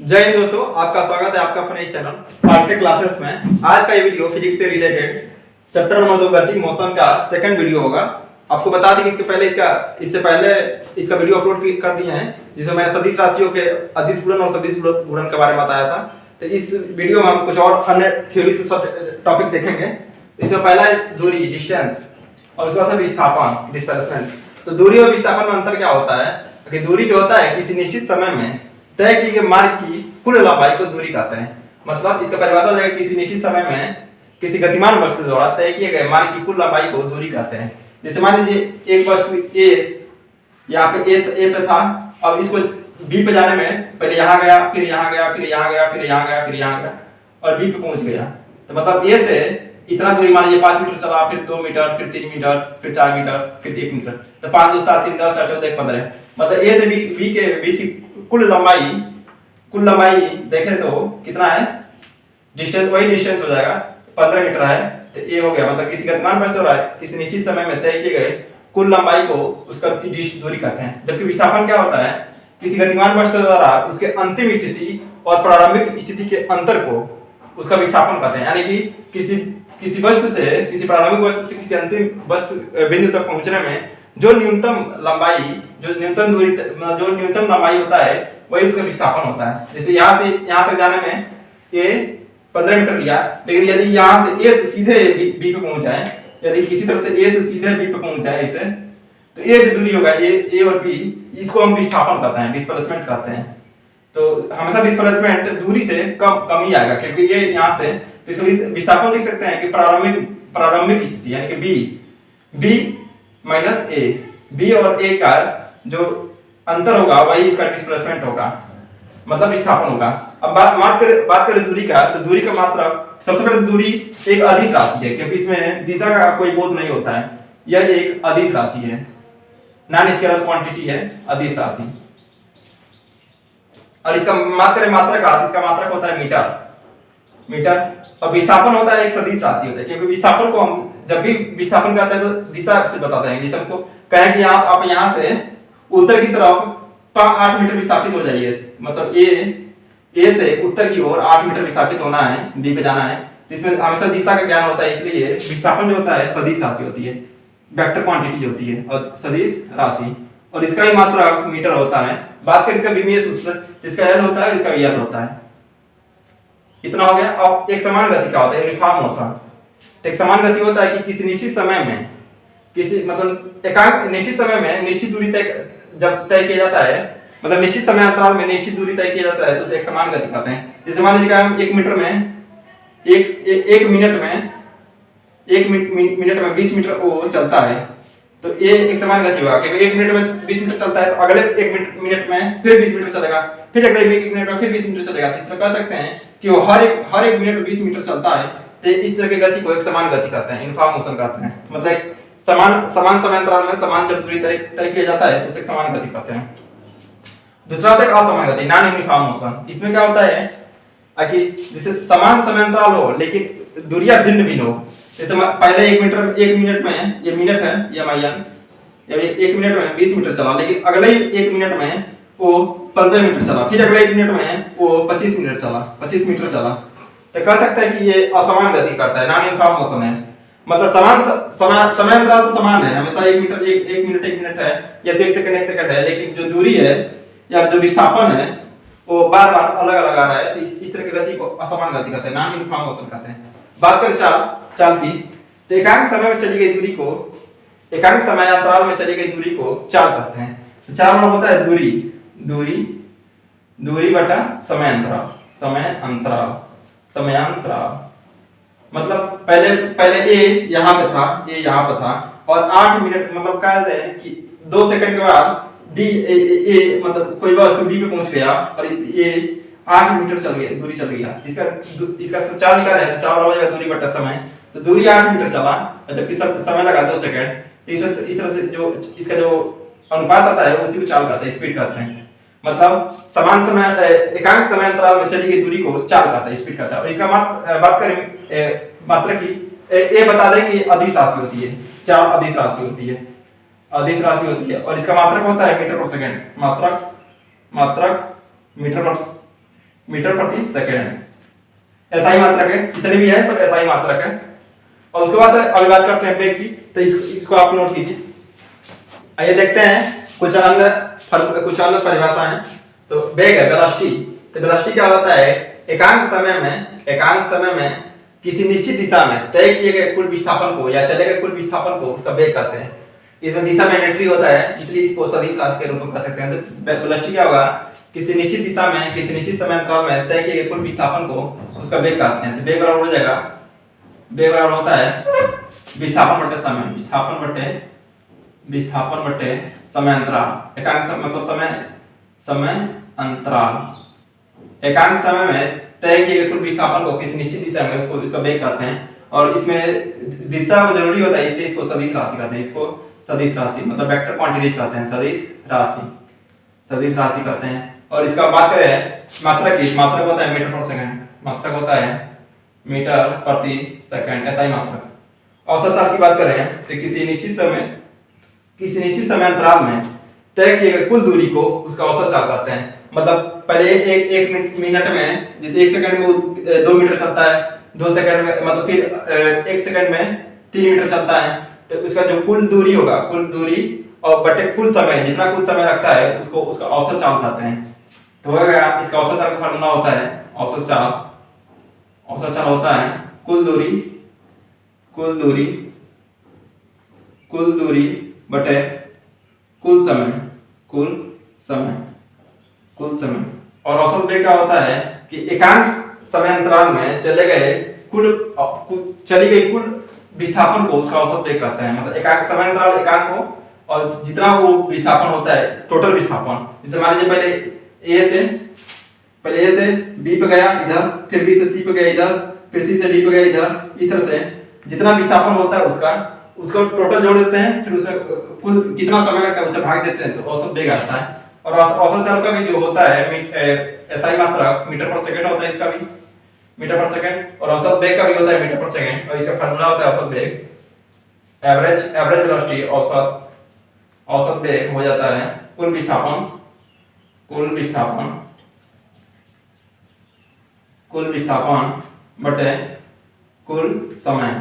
जय हिंद दोस्तों, आपका स्वागत है आपका अपने इस चैनल आर्टे क्लासेस में। आज का ये वीडियो फिजिक्स से रिलेटेड चैप्टर नंबर 2 गति मोशन का सेकंड वीडियो होगा। आपको बता दें कि इससे पहले इसका वीडियो अपलोड कर दिए हैं, जिसमें मैंने सदिश राशियों के अदिश गुणन और सदिश गुणन के बारे में बताया था। तो इस वीडियो में हम कुछ और अन्य थ्योरी से सब टॉपिक देखेंगे। इसमें पहला है दूरी, डिस्टेंस, और उसके बाद विस्थापन, डिस्प्लेसमेंट। तो दूरी और विस्थापन में अंतर क्या होता है कि दूरी जो होता है किसी निश्चित समय में तय की गई मार्ग की कुल लंबाई को दूरी कहते हैं। मतलब इसका परिभाषा हो जाएगा किसी निश्चित समय में किसी गतिमान वस्तु द्वारा तय किए गए मार्ग की कुल लंबाई को दूरी कहते हैं। जैसे मान लीजिए एक वस्तु ए यहाँ पे ए पे था, अब इसको बी पे जाने में पहले यहाँ गया, फिर यहाँ गया, फिर यहाँ गया, फिर यहाँ गया, फिर यहाँ गया और बी पे पहुंच गया। तो मतलब ए से इतना दूरी मान लीजिए 5 मीटर चला, फिर 2 मीटर, फिर 3 मीटर, फिर 4 मीटर, फिर 1 मीटर। तो 5 2 7 3 10 4 14 15। मतलब ए से बी के बीच की कुल लंबाई देखें तो कितना है, डिस्टेंस, वही डिस्टेंस हो जाएगा 15 मीटर है। तो ए हो गया, मतलब किसी गतिमान वस्तु द्वारा किसी निश्चित समय में तय किए गए कुल लंबाई को उसका दूरी कहते हैं। जबकि विस्थापन क्या होता है, किसी गतिमान वस्तु द्वारा उसके अंतिम स्थिति और प्रारंभिक स्थिति के अंतर को उसका विस्थापन कहते हैं। यानी कि किसी वस्तु से, किसी प्रारंभिक वस्तु से किसी अंतिम वस्तु बिंदु तक पहुंचने में जो न्यूनतम लंबाई होता है वही उसका विस्थापन होता है। जैसे यहाँ से यहाँ तक जाने में ए 15 मीटर लिया, लेकिन यदि यहाँ से ए से सीधे बी पे पहुंच जाए, यदि किसी तरह से ए से सीधे बी पे पहुंच जाए ऐसे, तो ये जो दूरी होगा ए और बी, इसको हम विस्थापन कहते हैं, डिस्प्लेसमेंट कहते हैं। तो हमेशा डिस्प्लेसमेंट दूरी से कम ही आएगा, क्योंकि ये यहाँ से, तो इसलिए विस्थापन लिख सकते हैं कि प्रारंभिक स्थिति यानी कि बी माइनस ए, बी और ए का जो अंतर होगा वही इसका डिस्प्लेसमेंट होगा, मतलब विस्थापन होगा। अब बात करें दूरी का, तो दूरी का मात्रक, सबसे पहले दूरी एक अदिश राशि है, क्योंकि इसमें दिशा का कोई बोध नहीं होता है। यह एक अदिश राशि है, नॉन स्केलर क्वांटिटी है, अदिश राशि। और इसका इसका मात्रक होता है मीटर। और विस्थापन होता है एक सदिश राशि होता है, क्योंकि विस्थापन को हम जब भी विस्थापन करते हैं तो दिशा से बताते हैं। जैसे हमको कहें कि आप यहाँ से उत्तर की तरफ 8 मीटर विस्थापित हो जाइए, मतलब ए से उत्तर की ओर 8 मीटर विस्थापित होना है, बी पे जाना है। तो इसमें हमेशा दिशा का ज्ञान होता है, इसलिए विस्थापन जो होता है सदिश राशि होती है, वेक्टर क्वांटिटी होती है और सदिश राशि, और इसका ही मात्रक मीटर होता है। बात करें विमीय सूत्र, इसका एल होता है, इसका एल होता है। इतना हो गया। अब एक समान गति क्या होता है, यूनिफॉर्म मोशन। एक समान गति होता है कि किसी निश्चित समय में निश्चित समय में निश्चित दूरी जब तय किया जाता है, मतलब निश्चित समय अंतराल में निश्चित दूरी तय किया जाता है, तो उसे एक समान गति कहते हैं। जैसे मान लीजिए हम 1 मीटर में एक मिनट में 20 मीटर वो चलता है, तो ये एक समान गति होगा, क्योंकि 1 मिनट में 20 मीटर चलता है तो अगले 1 मिनट में फिर 20 मीटर चलेगा, फिर अगले 1 मिनट में फिर 20 मीटर चलेगा। इस तरह कह सकते हैं कि वो हर एक मिनट में 20 मीटर चलता है, तो इस तरह की गति को एक समान गति कहते हैं, यूनिफॉर्म मोशन कहते हैं। मतलब एक समान समय अंतराल में समान जब दूरी तय किया जाता है तो उसे समान गति कहते हैं। दूसरा होता है असमान गति, नॉन यूनिफॉर्म मोशन। इसमें क्या होता है कि जैसे समान समय अंतराल हो लेकिन दूरियां भिन्न हो। जैसे पहले 1 मिनट में, ये मिनट है, ये माइयन, 1 मिनट में 20 मीटर चला, लेकिन अगले 1 मिनट में वो 15 मीटर चला, फिर अगले 1 मिनट में वो 25 मीटर चला। तो कह सकते हैं कि ये असमान गति करता है, नॉन यूनिफॉर्म मोशन है। मतलब समय अंतराल तो समान है, हमेशा 1 मिनट है, या 1 सेकंड है, लेकिन जो दूरी है या जो विस्थापन है वो बार अलग आ रहा है। तो इस तरह की गति को असमान गति कहते हैं, नॉन यूनिफॉर्म मोशन कहते हैं। बात करें चाल की, तो एकांक समय में चली गई दूरी को, एकांक समय अंतराल में चली गई दूरी को चाल कहते हैं। तो चाल मतलब होता है दूरी बटा समयांतराल। मतलब पहले ए यहाँ पे था और 8 मिनट, मतलब कहते हैं कि 2 सेकंड के बाद मतलब कोई वस्तु बी पे पहुंच गया और ये 8 मीटर दूरी चल गया। इसका चाल निकाले तो चाल हो जाएगा दूरी बटा समय। तो दूरी 8 मीटर चला, जबकि समय लगा 2 सेकंड। तो इस तरह से जो इसका जो अनुपात आता है उसी को चाल कहते हैं, स्पीड कहते हैं। मतलब एकांक समय अंतराल में चली गई दूरी को चाल कहता है, स्पीड कहता है। और इसका बात करें मात्रक की, ये बता दें कि अदिश राशि होती है, चाल अदिश राशि होती है, और इसका मात्रक होता है मीटर पर सेकंड। मात्रक मीटर पर मीटर प्रति सेकंड। एसआई मात्रक है, जितने भी है सब एसआई मात्रक है। और उसके बाद से अभी बात करते हैं वेग की, तो इसको आप नोट कीजिए। आइए देखते हैं कुछ अन्य परिभाषाएं। तो वेग है वेलोसिटी। तो वेलोसिटी क्या होता है, एकांक समय में किसी निश्चित दिशा में तय किए गए कुल विस्थापन को या चले गए कुल विस्थापन को उसका वेग कहते हैं। इसमें दिशा मैग्नेटरी होता है, इसलिए इसको सदिश राशि के रूप में कह सकते हैं। तो वेलोसिटी क्या होगा, किसी निश्चित दिशा में किसी निश्चित समय अंतराल में तय किए गए कुल विस्थापन को उसका वेग कहते हैं। तो वेग बराबर हो जाएगा, वेग बराबर होता है विस्थापन बटे समय, विस्थापन बटे समय अंतराल। एकांक समय मतलब समय अंतराल। एकांक समय में तय किए गए कुल विस्थापन को किसी निश्चित दिशा में उसको इसका वेग कहते हैं। और इसमें दिशा जरूरी होता है, इसलिए इसको सदिश राशि कहते हैं। इसको सदिश राशि मतलब वेक्टर क्वांटिटीज कहते हैं, सदिश राशि कहते हैं। और इसका बात करें मात्रक की, मात्रक होता है मीटर पर सेकंड, मात्रक होता है मीटर प्रति सेकंड, एसआई मात्रक। औसत चाल की बात करें तो किसी निश्चित समय अंतराल में तय किए गए कुल दूरी को उसका औसत चाल कहते हैं। मतलब पहले एक मिनट में, जैसे 1 सेकंड में 2 मीटर चलता है, 2 सेकंड में मतलब फिर 1 सेकंड में 3 मीटर चलता है, तो उसका जो कुल दूरी होगा, कुल दूरी और बटे कुल समय, जितना कुल समय लगता है उसको उसका औसत चाल कहते हैं। तो हो गया, इसका औसत चाल का फार्मूला होता है औसत चाल होता है कुल दूरी बटे कुल समय। और औसत वेग क्या होता है कि एकांक समय अंतराल में चली गई कुल विस्थापन को उसका औसत वेग कहते हैं। मतलब एकांक समय अंतराल एकांक को और जितना वो विस्थापन होता है, टोटल विस्थापन। जैसे मान लीजिए पहले ए से बी पे गया इधर, फिर बी से सी पे गया इधर, फिर सी से डी पे गया इधर, इस तरह से जितना विस्थापन होता है उसको टोटल जोड़ देते हैं, फिर उसे कुल कितना समय लगता है उसे भाग देते हैं, तो औसत वेग आता है। और औसत चाल का भी जो होता है एसआई मात्रक मीटर पर सेकंड होता है, इसका भी मीटर पर सेकंड। और औसत वेग का भी होता है मीटर पर सेकंड, और इसका फार्मूला होता है औसत वेग, एवरेज वेलोसिटी, औसत वेग हो जाता है कुल विस्थापन बटे कुल समय,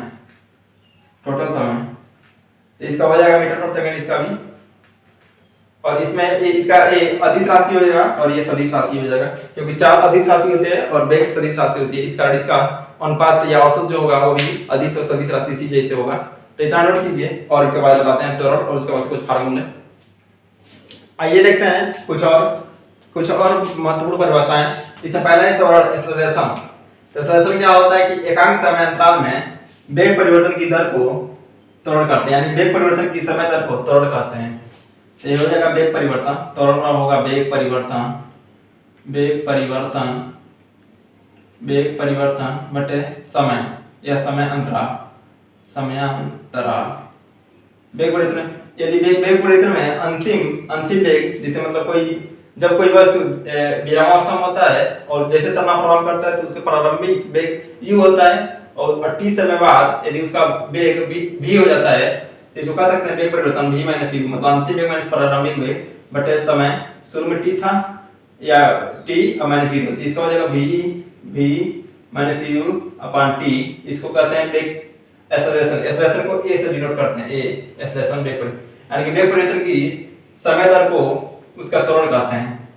टोटल समय। तो इसका हो जाएगा मीटर पर सेकंड, इसका भी। और इसमें इसका अदिश राशि हो जाएगा और ये सदिश राशि हो जाएगा, क्योंकि 4 अदिश राशि होते हैं और वेग सदिश राशि होती है। इस कारण इसका अनुपात या औसत जो होगा वो भी अदिश और सदिश राशि इसी जैसे होगा। तो इतना नोट कीजिए और इसके बाद बताते हैं त्वरण और उसके बाद कुछ फार्मूले। आइए देखते हैं कुछ और महत्वपूर्ण परिभाषाएं। इससे पहले त्वरण एक्सेलरेशन। तो एक्सेलरेशन क्या होता है कि एकांक समय अंतराल में वेग परिवर्तन की दर को त्वरण कहते हैं, यानी वेग परिवर्तन की समय दर को त्वरण कहते हैं। तो ये हो जाएगा वेग परिवर्तन, त्वरण होगा वेग परिवर्तन बटे समय या समय अंतराल। वेग परिवर्तन, यदि वेग परिवर्तन में अंतिम वेग, जैसे मतलब जब कोई वस्तु विरामावस्था में होता है और जैसे चलना प्रारंभ करता है तो उसका प्रारंभिक वेग u होता है, और t समय बाद यदि उसका वेग v हो जाता है तो इसको कह सकते हैं वेग परिवर्तन v माइनस u, मतलब अंतिम वेग माइनस प्रारंभिक वेग बटे समय। शुरू में t था या t और माइनस 0 होती है, इसका हो जाएगा v minus u upon t। इसको कहते हैं वेग एक्सेलरेशन को a से डिनोट करते हैं, a एक्सेलरेशन वेग परिवर्तन, यानी कि वेग परिवर्तन की समय दर को उसका त्वरण कहते हैं।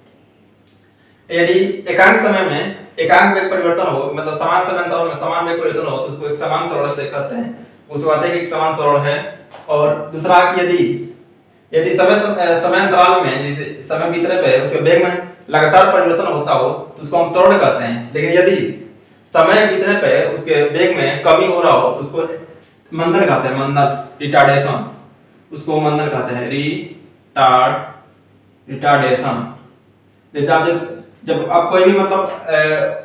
यदि एकांक समय में एकांक वेग परिवर्तन हो, मतलब समान समय अंतराल में समान वेग परिवर्तन हो, तो उसको एक समान त्वरण से कहते हैं। उसको कहते हैं कि एक समान त्वरण है। और दूसरा कि यदि समय अंतराल में जैसे समय बीतने पे उसके वेग में लगातार परिवर्तन होता हो तो उसको हम त्वरण कहते हैं। लेकिन यदि समय बीतने पे उसके वेग में कमी हो रहा हो तो उसको मंदन कहते हैं, रिटार्डेशन, उसको मंदन कहते हैं, रिटार्डेशन। जैसे आप जब आप कोई भी मतलब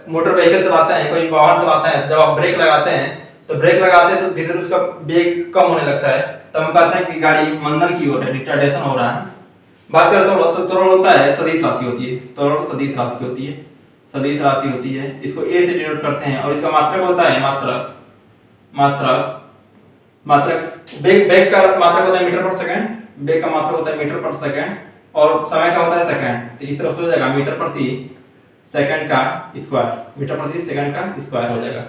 मोटर व्हीकल चलाते हैं, कोई वाहन चलाते हैं, जब आप ब्रेक लगाते हैं तो धीरे धीरे उसका वेग कम होने लगता है, तो हम कहते हैं कि गाड़ी मंदन की ओर है, रिटार्डेशन हो रहा है। बात करें तो त्वरण होता है सदिश राशि होती है, त्वरण सदिश राशि होती है। इसको a से डिनोट करते हैं। और इसका मात्रक होता है वेग का मात्रक होता है मीटर पर सेकंड, वेग का मात्रक होता है मीटर पर सेकंड, और समय का होता है सेकंड। तो इस तरह से हो जाएगा मीटर प्रति सेकंड का स्क्वायर, मीटर प्रति सेकंड का स्क्वायर हो जाएगा।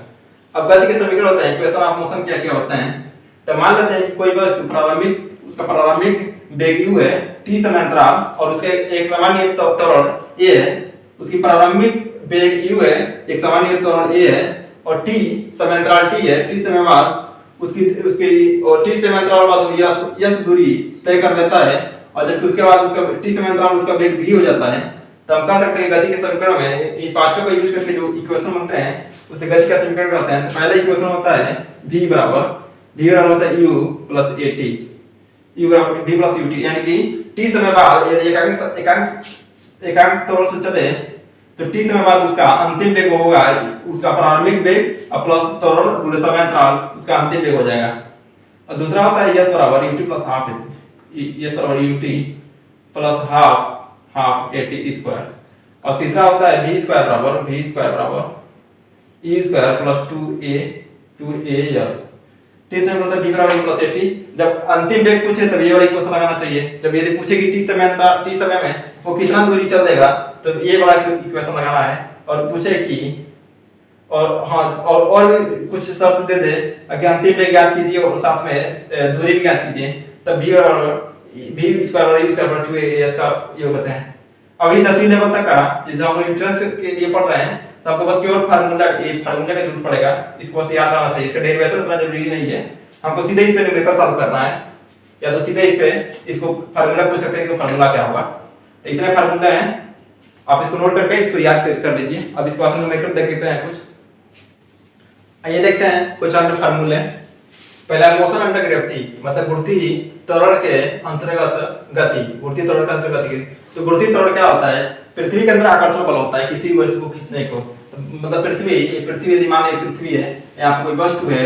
अब गति के समीकरण होते हैं, इक्वेशन ऑफ मोशन क्या क्या होते हैं। तो मान लेते हैं कोई वस्तु प्रारंभिक, उसका प्रारंभिक वेग u है, t समय अंतराल और उसके एक सामान्य त्वरण a है। उसकी प्रारंभिक वेग u है, एक सामान्य त्वरण a है और t समय अंतराल t है। t समय बाद उसकी उसकी और t समय अंतराल बाद यस दूरी तय कर लेता है और जब उसके बाद उसका t समय अंतराल उसका वेग v हो जाता है, तो हम कह सकते हैं गति के समीकरण में इन पांचों का यूज करके जो इक्वेशन बनते हैं उसे गति का समीकरण कहते हैं। तो पहला इक्वेशन होता है v बराबर होता है u प्लस at, u बराबर v प्लस ut, यानी कि t समय बाद यदि एकांक त्वरण से चले तो t समय बाद उसका अंतिम वेग होगा उसका प्रारंभिक वेग और प्लस त्वरण गुणे समय अंतराल उसका अंतिम वेग हो जाएगा। और दूसरा होता है s बराबर ut प्लस हाफ s बराबर ut plus half at square. और तीसरा होता है v स्क्वायर बराबर e square plus 2a s। तीसरा होता है v बराबर प्लस at। जब अंतिम वेग पूछे तब ये वाला इक्वेशन लगाना चाहिए। जब यदि पूछे कि t समय में वो कितना दूरी चल देगा तो ये वाला इक्वेशन लगाना है। और पूछे कि और भी कुछ शर्त दे दे कि अंतिम वेग ज्ञात कीजिए और साथ में दूरी भी ज्ञात कीजिए, तब v स्क्वायर और e स्क्वायर बराबर 2as का योग होता है। अभी 10वीं लेवल तक का चीज हम लोग एंट्रेंस के लिए पढ़ रहे हैं, तो आपको बस केवल फार्मूला का जरूरत पड़ेगा, इसको बस याद रहना चाहिए। इसका डेरिवेशन उतना जरूरी नहीं है, हमको सीधे इस पे न्यूमेरिकल सॉल्व करना है या तो सीधे इस पे इसको फार्मूला पूछ सकते हैं कि फार्मूला क्या होगा। तो इतने फार्मूला हैं, आप इसको नोट करके इसको याद कर लीजिए। अब इसको आसान न्यूमेरिकल देख लेते हैं कुछ। आइए देखते हैं कुछ अन्य फार्मूले। पहला मोशन अंडर ग्रेविटी मतलब गुरुत्वीय त्वरण के अंतर्गत गति, गुरुत्वीय त्वरण के अंतर्गत गति। तो गुरुत्वीय त्वरण क्या होता है? पृथ्वी के अंदर आकर्षण बल होता है किसी वस्तु को खींचने को। तो मतलब पृथ्वी यदि मान लीजिए पृथ्वी है, यहाँ कोई वस्तु है,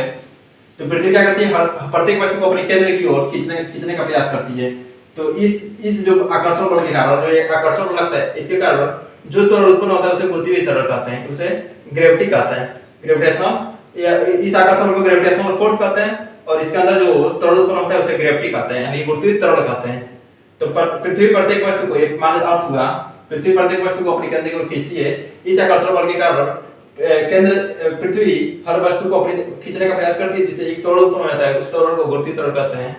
तो पृथ्वी क्या करती है? प्रत्येक वस्तु को अपने केंद्र की ओर खींचने का प्रयास करती है। तो इस जो आकर्षण बल के कारण, जो एक आकर्षण बल लगता है, इसके कारण जो त्वरण उत्पन्न होता है उसे गुरुत्वीय त्वरण कहते हैं, उसे ग्रेविटी कहते हैं। ग्रेविटेशनल, इस आकर्षण को ग्रेविटेशनल फोर्स कहते हैं और इसके अंदर जो त्वरण उत्पन्न होता है उसे ग्रेविटी कहते हैं, यानी गुरुत्वीय त्वरण कहते हैं। तो पृथ्वी प्रत्येक वस्तु को, एक मान अर्थ हुआ, पृथ्वी प्रत्येक वस्तु को अपने केंद्र की ओर खींचती है। इस आकर्षण बल के कारण पृथ्वी हर वस्तु को अपने खींचने का प्रयास करती है, जिससे एक त्वरण उत्पन्न हो जाता है, उस त्वरण को गुरुत्वीय त्वरण कहते हैं।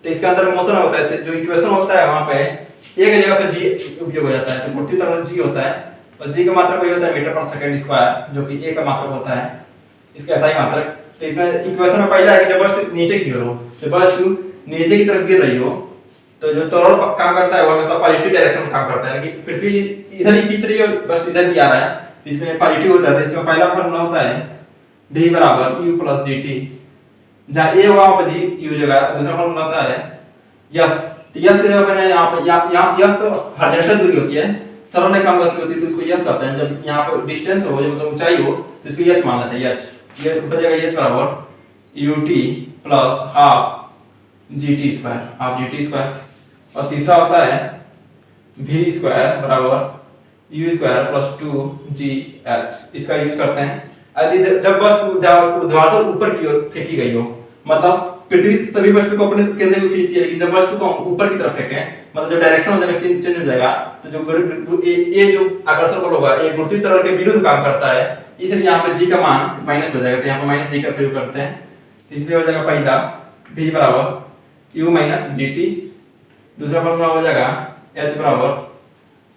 तो इसके अंदर मोशन होता है, जो इक्वेशन होता है वहां पे एक जगह पे g उपयोग हो जाता है, तो गुरुत्वीय त्वरण g होता है और g का मात्रक वही होता है मीटर पर सेकंड स्क्वायर, जो कि a का मात्रक होता है, इसका ऐसा ही मात्रक। तो इसमें इक्वेशन में पहला है कि जब वस्तु नीचे की ओर हो, जब वस्तु नीचे की तरफ गिर रही हो, तो जो त्वरण काम करता है वो हमेशा पॉजिटिव डायरेक्शन में काम करता है, कि पृथ्वी इधर ही खींच रही है और वस्तु इधर भी आ रहा है, तो इसमें पॉजिटिव होता है। इसमें पहला फॉर्मूला होता है v बराबर u प्लस gt, जहां a होगा वहां पर g u जगह। दूसरा फॉर्मूला होता है यस, तो यस के जगह पर यहाँ पे यस तो हॉरिजॉन्टल दूरी होती है, सरल रेखा में गति होती है, तो उसको यस कहते हैं। जब यहाँ पर डिस्टेंस हो, जब मतलब ऊंचाई हो, तो इसको यस मान लेते हैं। ये ऊपर जगह यस बराबर ut plus half gt square. और तीसरा होता है v स्क्वायर बराबर u स्क्वायर प्लस 2gh, इसका यूज करते हैं। यदि जब वस्तु ऊर्ध्वाधर ऊपर की ओर फेंकी गई हो, मतलब पृथ्वी सभी वस्तु को अपने केंद्र को खींचती है, लेकिन जब वस्तु को हम ऊपर की तरफ फेंकें, मतलब जो डायरेक्शन हो जाएगा चेंज हो जाएगा, तो जो ये जो आकर्षण बल होगा ये गुरुत्वीय त्वरण के विरुद्ध काम करता है, इसलिए यहाँ पे g का मान माइनस हो जाएगा। तो यहाँ पे माइनस g का प्रयोग करते हैं, इसलिए हो जाएगा पहला v बराबर u माइनस gt। दूसरा फॉर्मूला हो जाएगा h बराबर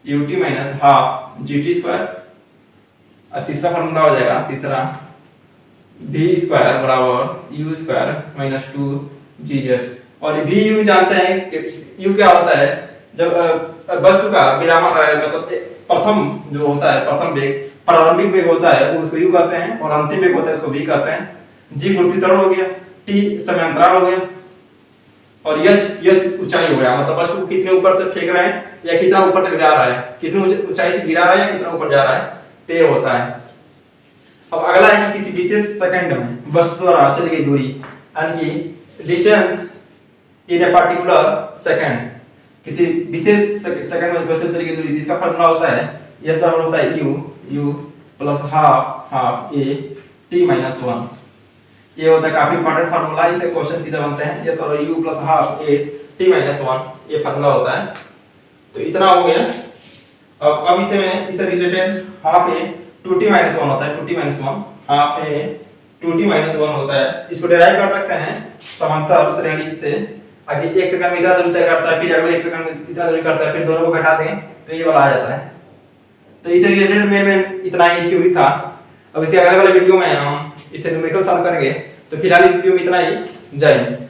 ut minus half gt square. और तीसरा फॉर्मूला हो जाएगा v स्क्वायर बराबर u स्क्वायर माइनस 2gh। और vu जानते हैं कि u क्या होता है? जब वस्तु का विराम मतलब प्रथम जो होता है, प्रथम वेग, प्रारंभिक वेग होता है वो उसको u कहते हैं, और अंतिम वेग होता है उसको v कहते हैं। g गुरुत्वीय त्वरण हो गया, t समय अंतराल हो गया, और h ऊंचाई हो गया, मतलब वस्तु को कितने ऊपर से फेंक रहे हैं या कितना ऊपर तक जा रहा है, कितनी ऊंचाई से गिरा रहा है या कितना ऊपर जा रहा है, ते होता है। अब अगला है कि किसी विशेष सेकंड में वस्तु द्वारा चली गई दूरी, यानी कि distance in a particular second, किसी विशेष सेकंड में वस्तु चली गई दूरी, जिसका फॉर्मूला होता है s बराबर होता है u plus half a t minus 1। ये होता है काफी इंपॉर्टेंट फार्मूला, इससे क्वेश्चन सीधा बनते हैं। s और u plus half a t minus 1, ये फार्मूला होता है। तो इतना हो गया। अब इससे रिलेटेड हाफ ए 2t माइनस 1 होता है, 2t माइनस 1 हाफ ए 2t माइनस 1 होता है। इसको डिराइव कर सकते हैं समांतर श्रेणी से। आगे 1 सेकंड में इतना दूरी तय करता है, फिर अगले 1 सेकंड में इतना दूरी करता है, फिर दोनों को घटा दें तो ये वाला आ जाता है। तो इससे रिलेटेड में इतना ही थ्योरी था। अब इसके अगले वाले वीडियो में हम इसे न्यूमेरिकल सॉल्व करेंगे। तो फिलहाल इस वीडियो में इतना ही। जय हिंद।